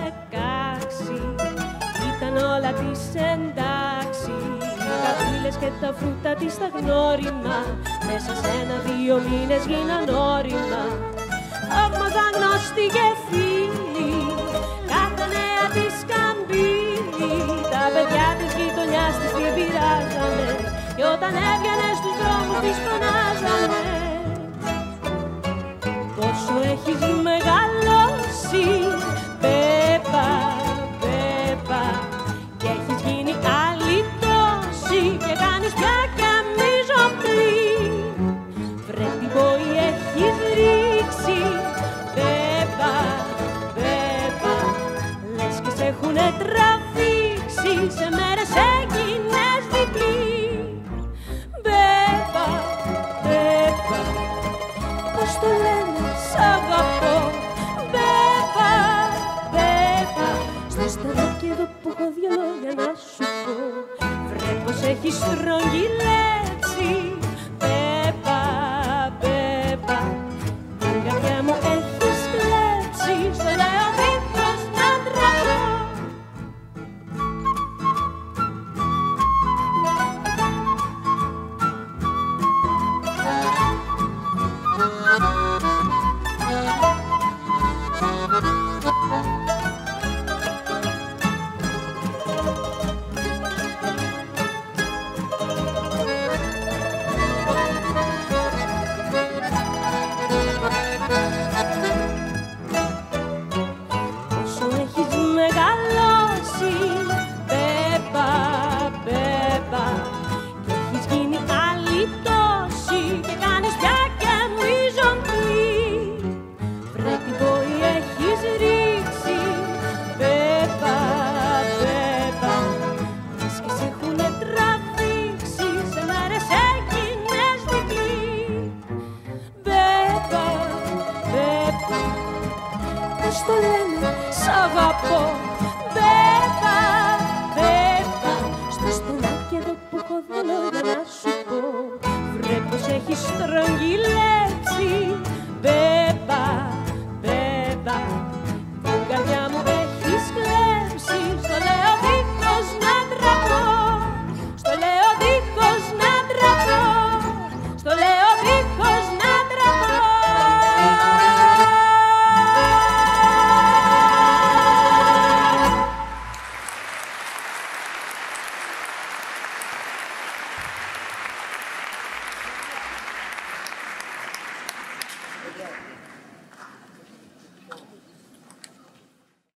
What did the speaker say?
16 ήταν όλα της εντάξει. Οι καπίλες και τα φρούτα της τα γνώριμα μέσα σε 1-2 μήνες γίναν όρημα. Θαύμαζαν γνωστοί και φίλοι κάθε νέα της καμπύλη. Τα παιδιά της γειτονιάς της την πειράζανε και όταν έβγαινε στους δρόμους της φωνάζανε. Πόσο έχεις μεγαλώσει, Πέπα, Πέπα, και έχεις γίνει άλλη τόση και κάνεις πια κι αμίζοπλή. Βρε τι πόη έχεις ρίξει, Πέπα, Πέπα, λες και σ' έχουνε τραβήξει σε μέρες έγινες διπλή. Πέπα, Πέπα, πώς το λένε, σ' αγαπώ, Πέπα, Πέπα, στο στεράκι εδώ που έχω 2 λόγια να σου πω. Βρε πως έχεις στρογγυλέψει